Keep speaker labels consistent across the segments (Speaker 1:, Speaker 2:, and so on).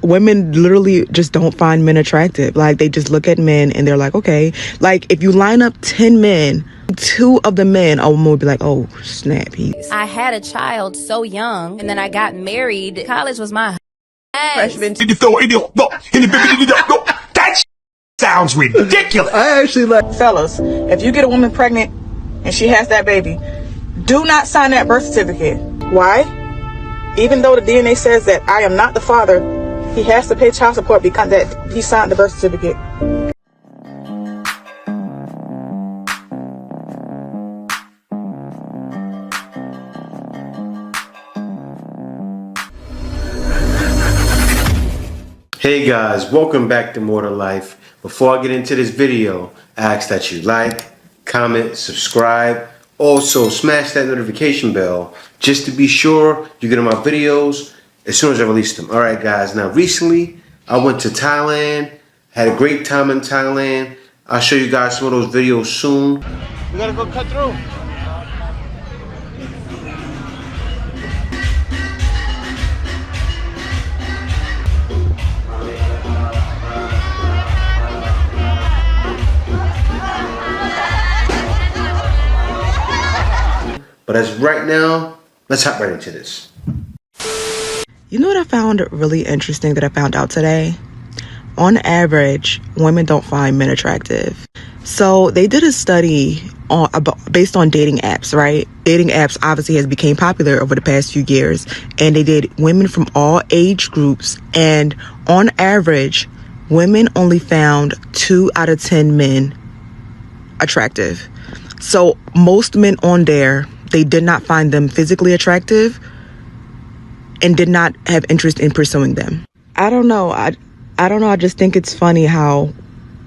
Speaker 1: women literally just don't find men attractive. Like, they just look at men and they're like, okay. Like, if you line up 10 men, 2 of the men, a woman would be like, oh, snap.
Speaker 2: I had a child so young, and then I got married. College was my
Speaker 3: freshman. That sounds ridiculous.
Speaker 4: I actually like fellas. If you get a woman pregnant and she has that baby, do not sign that birth certificate. Why? Even though the DNA says that I am not the father, he has to pay child support because that he signed the birth certificate.
Speaker 5: Hey guys, welcome back to More to Life. Before I get into this video, I ask that you like, comment, subscribe. Also, smash that notification bell just to be sure you get my videos as soon as I release them. Alright guys, now recently I went to Thailand, had a great time in Thailand. I'll show you guys some of those videos soon. We gotta go cut through. But as right now, let's hop right into this.
Speaker 1: You know what I found really interesting that I found out today? On average, women don't find men attractive. So they did a study based on dating apps, right? Dating apps obviously has become popular over the past few years. And they did women from all age groups. And on average, women only found 2 out of 10 men attractive. So most men on there, they did not find them physically attractive and did not have interest in pursuing them. I don't know. I don't know. I just think it's funny how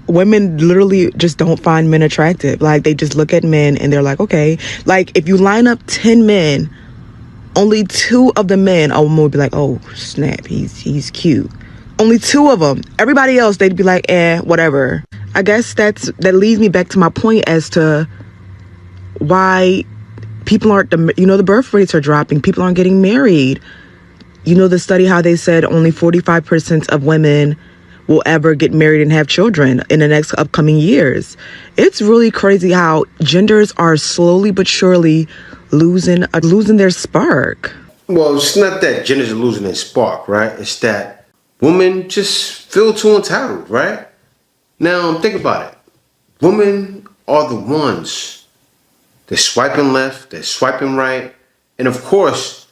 Speaker 1: women literally just don't find men attractive. Like, they just look at men and they're like, okay. Like, if you line up 10 men, only 2 of the men, a woman would be like, oh, snap, he's cute. Only 2 of them. Everybody else, they'd be like, whatever. I guess that leads me back to my point as to why people aren't, the birth rates are dropping. People aren't getting married. You know, the study, how they said only 45% of women will ever get married and have children in the next upcoming years. It's really crazy how genders are slowly but surely losing their spark.
Speaker 5: Well, it's not that genders are losing their spark, right? It's that women just feel too entitled, right? Now, think about it. Women are the ones. They're swiping left, they're swiping right, and of course,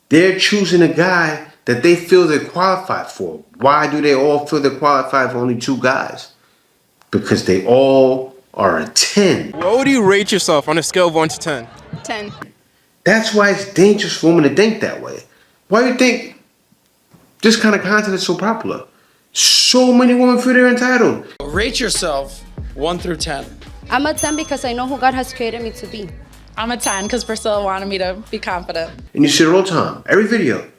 Speaker 5: they're choosing a guy that they feel they're qualified for. Why do they all feel they're qualified for only 2 guys? Because they all are a 10.
Speaker 6: What would you rate yourself on a scale of 1 to 10?
Speaker 2: 10.
Speaker 5: That's why it's dangerous for women to think that way. Why do you think this kind of content is so popular? So many women feel they're entitled.
Speaker 6: Rate yourself 1 through 10.
Speaker 7: I'm a 10 because I know who God has created me to be.
Speaker 8: I'm a 10 because Priscilla wanted me to be confident.
Speaker 5: And you see it all the time, every video.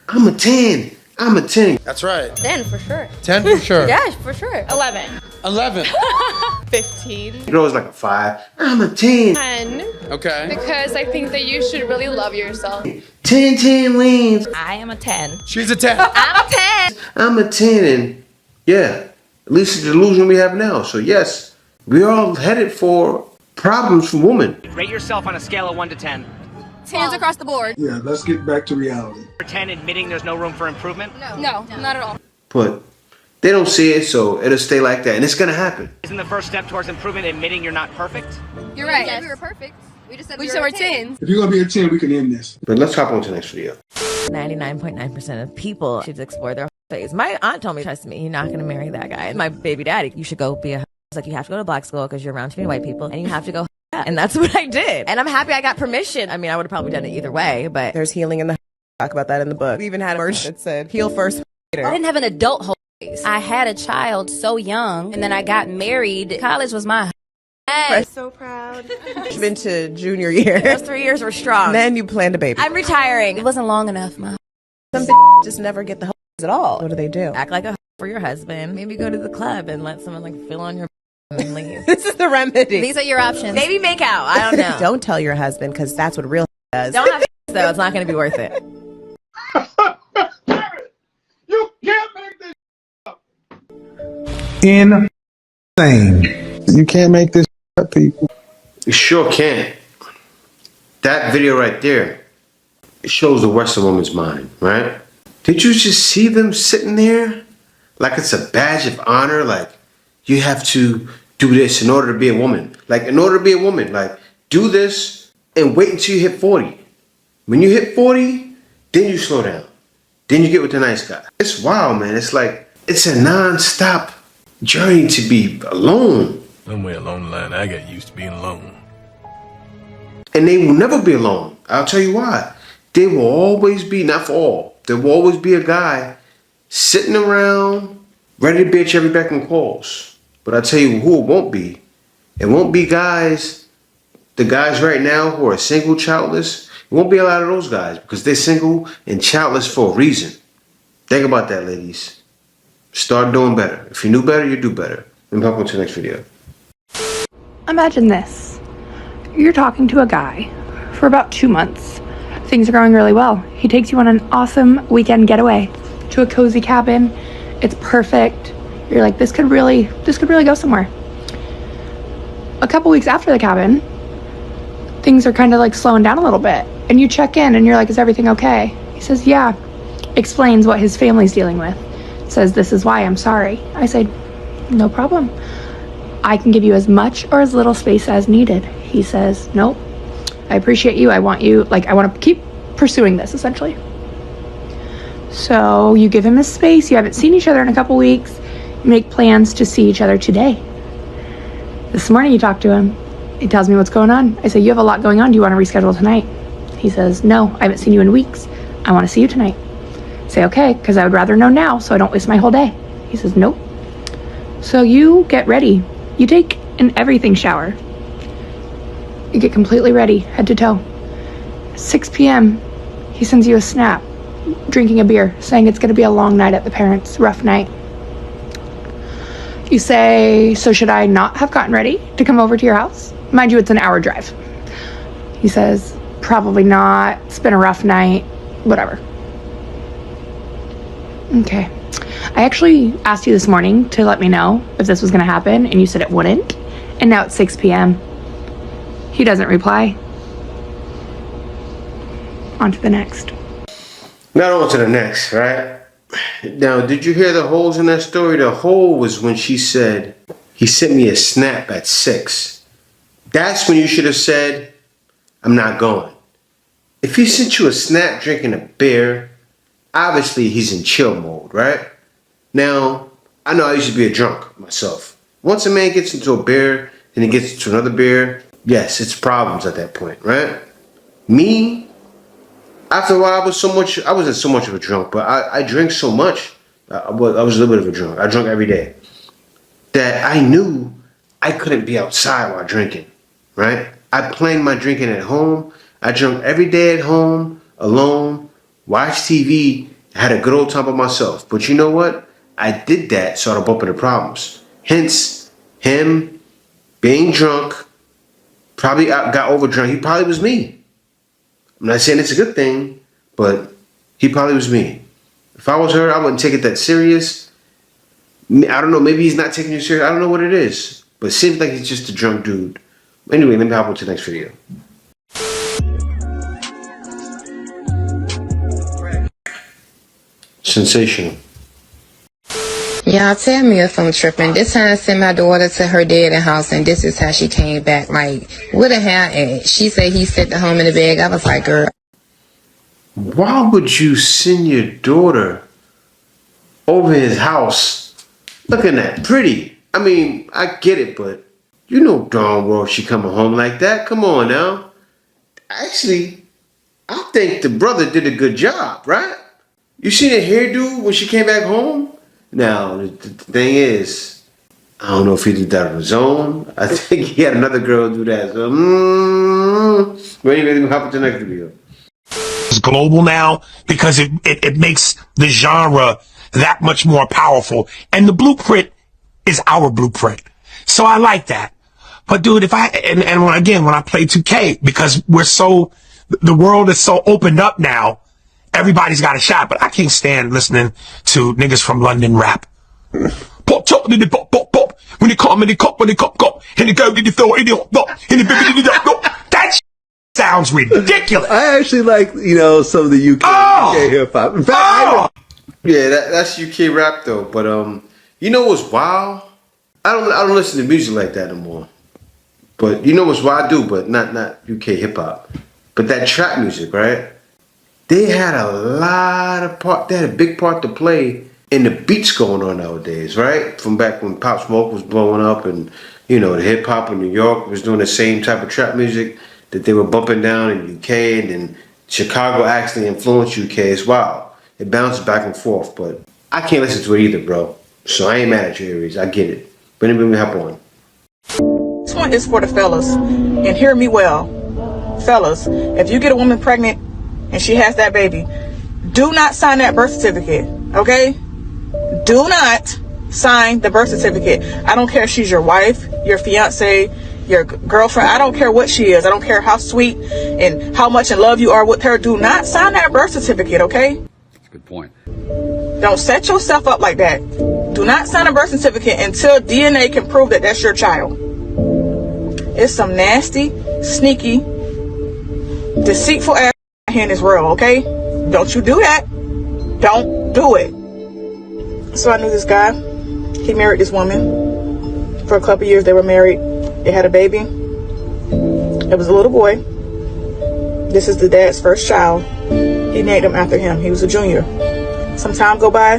Speaker 5: I'm a 10. I'm a 10.
Speaker 6: That's right.
Speaker 7: 10 for sure.
Speaker 6: 10 for sure.
Speaker 7: Yeah, for sure.
Speaker 8: 11.
Speaker 6: 11.
Speaker 8: 15.
Speaker 5: You're always like a 5. I'm a 10.
Speaker 8: 10.
Speaker 6: Okay.
Speaker 8: Because I think that you should really love yourself.
Speaker 5: 10 wins.
Speaker 2: I am a 10.
Speaker 6: She's a 10.
Speaker 2: I'm a 10.
Speaker 5: I'm a 10, and yeah, at least it's the delusion we have now. So yes, we're all headed for problems for women.
Speaker 9: Rate yourself on a scale of 1 to 10.
Speaker 7: 10s across the board.
Speaker 4: Yeah, let's get back to reality.
Speaker 9: For 10, admitting there's no room for improvement.
Speaker 7: No, not at all.
Speaker 5: But they don't see it, so it'll stay like that, and it's gonna happen.
Speaker 9: Isn't the first step towards improvement admitting you're not perfect?
Speaker 7: You're right.
Speaker 8: Yes.
Speaker 7: We were perfect. We just said
Speaker 8: We
Speaker 7: we
Speaker 8: said
Speaker 7: were
Speaker 8: we're 10.
Speaker 4: If you're gonna be a 10, we can end this.
Speaker 5: But let's hop on to the next video.
Speaker 10: 99.9% of people should explore their phase. My aunt told me, trust me, you're not going to marry that guy. My baby daddy, you should go be a like, you have to go to black school because you're around too many white people, and you have to go. And that's what I did. And I'm happy I got permission. I mean, I would have probably done it either way, but
Speaker 3: There's healing in the talk about that in the book. We even had a merch that said heal first.
Speaker 2: I didn't have an adult phase. I had a child so young, and then I got married. College was my
Speaker 3: So proud. Freshman to junior year.
Speaker 10: those 3 years were strong.
Speaker 3: Then you planned a baby.
Speaker 2: I'm retiring. It wasn't long enough, Ma.
Speaker 3: Some just never get the at all. What do they do?
Speaker 10: Act like a for your husband. Maybe go to the club and let someone like fill on your and leave.
Speaker 3: This is the remedy.
Speaker 2: These are your options.
Speaker 10: Maybe make out. I don't know.
Speaker 3: Don't tell your husband because that's what real does.
Speaker 10: Don't have though. It's not going to be worth it.
Speaker 4: You can't make
Speaker 11: insane. You can't make this up, people.
Speaker 5: You sure can't. That video right there, it shows the Western woman's mind, right? Did you just see them sitting there like it's a badge of honor? Like, you have to do this in order to be a woman. Like, in order to be a woman, like, do this and wait until you hit 40. When you hit 40, then you slow down. Then you get with the nice guy. It's wild, man. It's like, it's a non-stop journey to be alone.
Speaker 12: Somewhere along the line, I got used to being alone.
Speaker 5: And they will never be alone. I'll tell you why. There will always be, not for all, there will always be a guy sitting around ready to bitch every beck and calls. But I'll tell you who it won't be. It won't be guys, the guys right now who are single, childless. It won't be a lot of those guys because they're single and childless for a reason. Think about that, ladies. Start doing better. If you knew better, you do better. And hop on to the next video.
Speaker 13: Imagine this. You're talking to a guy for about 2 months. Things are going really well. He takes you on an awesome weekend getaway to a cozy cabin. It's perfect. You're like, this could really go somewhere. A couple weeks after the cabin, things are kind of like slowing down a little bit. And you check in and you're like, is everything okay? He says, yeah. Explains what his family's dealing with. Says, this is why, I'm sorry. I say, no problem. I can give you as much or as little space as needed. He says, nope. I appreciate you. I want to keep pursuing this, essentially. So you give him his space. You haven't seen each other in a couple weeks. You make plans to see each other today. This morning you talk to him. He tells me what's going on. I say, you have a lot going on. Do you want to reschedule tonight? He says, no, I haven't seen you in weeks. I want to see you tonight. I say, okay, because I would rather know now so I don't waste my whole day. He says, nope. So you get ready. You take an everything shower. You get completely ready, head to toe. 6 p.m., he sends you a snap, drinking a beer, saying it's going to be a long night at the parents', rough night. You say, so should I not have gotten ready to come over to your house? Mind you, it's an hour drive. He says, probably not. It's been a rough night. Whatever. Okay. I actually asked you this morning to let me know if this was going to happen, and you said it wouldn't. And now it's 6 p.m. He doesn't reply. On to the next.
Speaker 5: Not on to the next, right? Now, did you hear the holes in that story? The hole was when she said, he sent me a snap at 6. That's when you should have said, I'm not going. If he sent you a snap drinking a beer, obviously he's in chill mode, right? Now, I know I used to be a drunk myself. Once a man gets into a beer, then he gets into another beer, yes, it's problems at that point, right? Me, after a while, I wasn't so much of a drunk, but I drink so much. I was a little bit of a drunk. I drank every day. That I knew I couldn't be outside while drinking, right? I planned my drinking at home. I drank every day at home, alone, watched TV, had a good old time by myself. But you know what? I did that so I don't bump into problems. Hence, him being drunk, probably got overdrunk. He probably was me. I'm not saying it's a good thing, but he probably was me. If I was her, I wouldn't take it that serious. I don't know, maybe he's not taking you serious. I don't know what it is. But it seems like he's just a drunk dude. Anyway, let me hop on to the next video. Sensational.
Speaker 14: Y'all tell me if I'm tripping. This time I sent my daughter to her dad's house, and this is how she came back. Like, what the hell? And she said he sent the home in the bag. I was like, girl.
Speaker 5: Why would you send your daughter over his house looking that pretty? I mean, I get it, but you know darn well she coming home like that. Come on now. Actually, I think the brother did a good job, right? You seen her hairdo when she came back home? Now, the thing is, I don't know if he did that on his own. I think he had another girl do that. So, anyway, hop into the next video.
Speaker 15: It's global now because it makes the genre that much more powerful. And the blueprint is our blueprint. So I like that. But dude, when I play 2K, because the world is so opened up now, everybody's got a shot, but I can't stand listening to niggas from London rap. Put pop, top, and the pop, pop, pop. When it come, and the cop, when the cop, cop, and the go, did the throw, and the hop, pop, and the baby, did the hop, that sounds ridiculous.
Speaker 16: I actually like, some of the UK hip hop. In fact,
Speaker 5: yeah, that's UK rap though. But you know what's wild? I don't listen to music like that no more. But you know what's wild? I do, but not UK hip hop. But that trap music, right? They had they had a big part to play in the beats going on nowadays, right? From back when Pop Smoke was blowing up, and the hip hop in New York was doing the same type of trap music that they were bumping down in UK, and then Chicago actually influenced UK as well. It bounces back and forth, but I can't listen to it either, bro. So I ain't mad at you, Aries. I get it. But anyway, we hop on.
Speaker 4: This one is for the fellas, and hear me well. Fellas, if you get a woman pregnant and she has that baby, do not sign that birth certificate, okay? Do not sign the birth certificate. I don't care if she's your wife, your fiance, your girlfriend. I don't care what she is. I don't care how sweet and how much in love you are with her. Do not sign that birth certificate, okay?
Speaker 17: That's a good point.
Speaker 4: Don't set yourself up like that. Do not sign a birth certificate until DNA can prove that that's your child. It's some nasty, sneaky, deceitful ass here in this world, okay? Don't you do that. Don't do it. So I knew this guy. He married this woman. For a couple years they were married. They had a baby. It was a little boy. This is the dad's first child. He named him after him. He was a junior. Some time go by,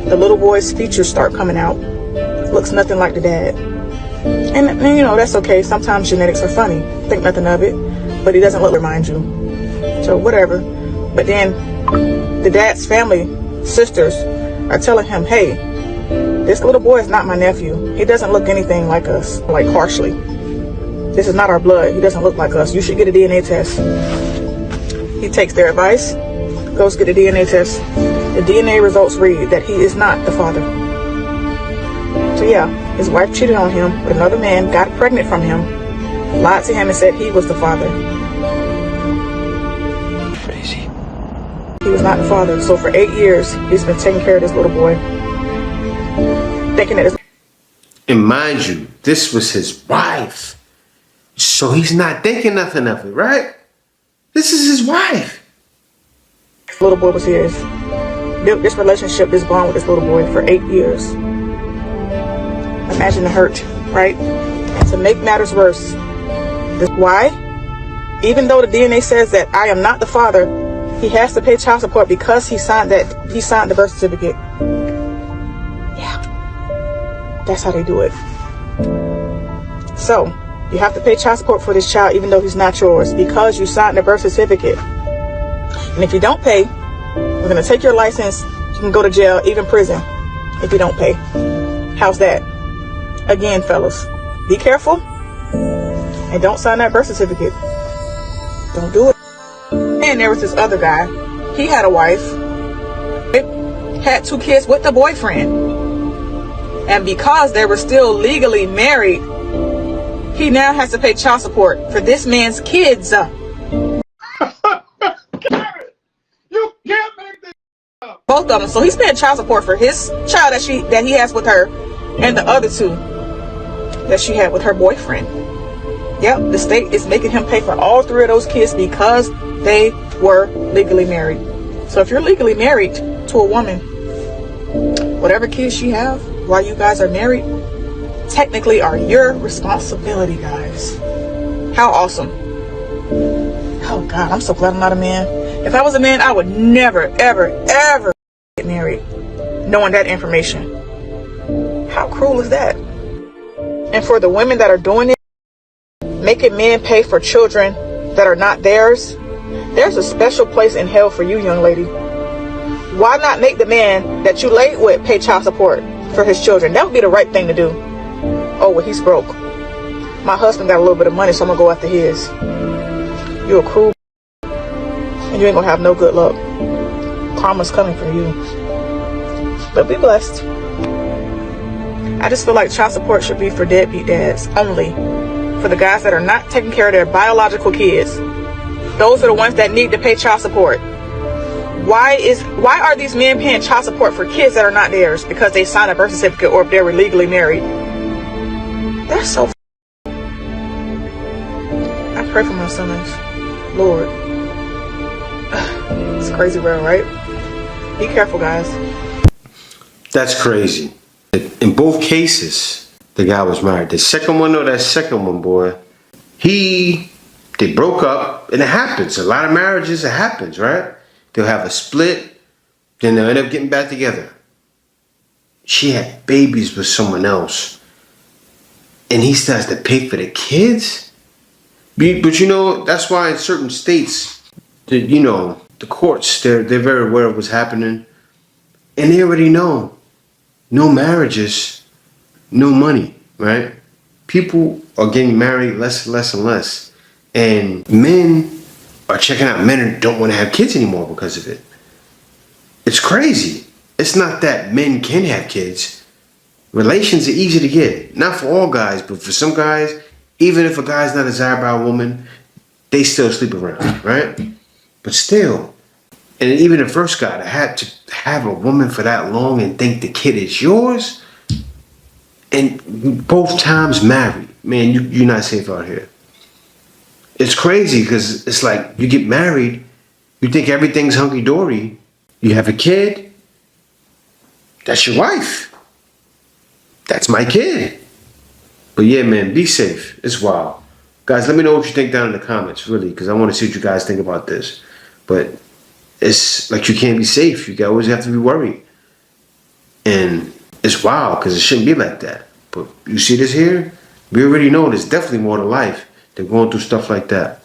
Speaker 4: the little boy's features start coming out. Looks nothing like the dad. And that's okay. Sometimes genetics are funny. Think nothing of it. But he doesn't look, remind you. So whatever. But then the dad's family, sisters, are telling him, hey, this little boy is not my nephew. He doesn't look anything like us, like harshly. This is not our blood. He doesn't look like us. You should get a DNA test. He takes their advice, goes get a DNA test. The DNA results read that he is not the father. So yeah, his wife cheated on him with another man, got pregnant from him, lied to him and said he was the father.
Speaker 17: Crazy.
Speaker 4: He was not the father. So for 8 years, he's been taking care of this little boy. Thinking that
Speaker 5: And mind you, this was his wife. So he's not thinking nothing of it, right? This is his wife.
Speaker 4: Little boy was his. Built this relationship, this bond with this little boy for 8 years. Imagine the hurt, right? And to make matters worse, why? Even though the DNA says that I am not the father, he has to pay child support because he signed the birth certificate. Yeah, that's how they do it. So you have to pay child support for this child even though he's not yours because you signed the birth certificate. And if you don't pay, we're going to take your license. You can go to jail, even prison, if you don't pay. How's that? Again, fellas, be careful and don't sign that birth certificate. Don't do it. And there was this other guy. He had a wife, had 2 kids with the boyfriend. And because they were still legally married, he now has to pay child support for this man's kids. Both of them. So he's paying child support for his child that he has with her, and the other 2 that she had with her boyfriend. Yep, the state is making him pay for all 3 of those kids because they were legally married. So if you're legally married to a woman, whatever kids she have while you guys are married, technically are your responsibility, guys. How awesome. Oh God, I'm so glad I'm not a man. If I was a man, I would never, ever, ever get married knowing that information. How cruel is that? And for the women that are doing it, making men pay for children that are not theirs, there's a special place in hell for you, young lady. Why not make the man that you laid with pay child support for his children? That would be the right thing to do. Oh, well, he's broke. My husband got a little bit of money, so I'm going to go after his. You're a cruel, and you ain't going to have no good luck. Karma's coming for you. But be blessed. I just feel like child support should be for deadbeat dads only. For the guys that are not taking care of their biological kids. Those are the ones that need to pay child support. Why are these men paying child support for kids that are not theirs because they signed a birth certificate or if they were legally married? That's so. I pray for my sons, Lord. It's a crazy world, right? Be careful, guys.
Speaker 5: That's crazy. In both cases, the guy was married. The second one, boy, they broke up, and it happens. A lot of marriages, it happens, right? They'll have a split, then they'll end up getting back together. She had babies with someone else, and he still has to pay for the kids? But you know, that's why in certain states, the courts, they're very aware of what's happening, and they already know. No marriages, no money, right? People are getting married less and less. And men are checking out men and don't want to have kids anymore because of it. It's crazy. It's not that men can have kids. Relations are easy to get. Not for all guys, but for some guys, even if a guy's not desired by a woman, they still sleep around, right? But still, and even the first guy that had to have a woman for that long and think the kid is yours, and both times married, man, you're not safe out here. It's crazy because it's like you get married, you think everything's hunky-dory, you have a kid, that's your wife. That's my kid. But yeah, man, be safe. It's wild. Guys, let me know what you think down in the comments, really, because I want to see what you guys think about this. But it's like you can't be safe. You always have to be worried. And it's wild because it shouldn't be like that. But you see this here? We already know there's definitely more to life than going through stuff like that.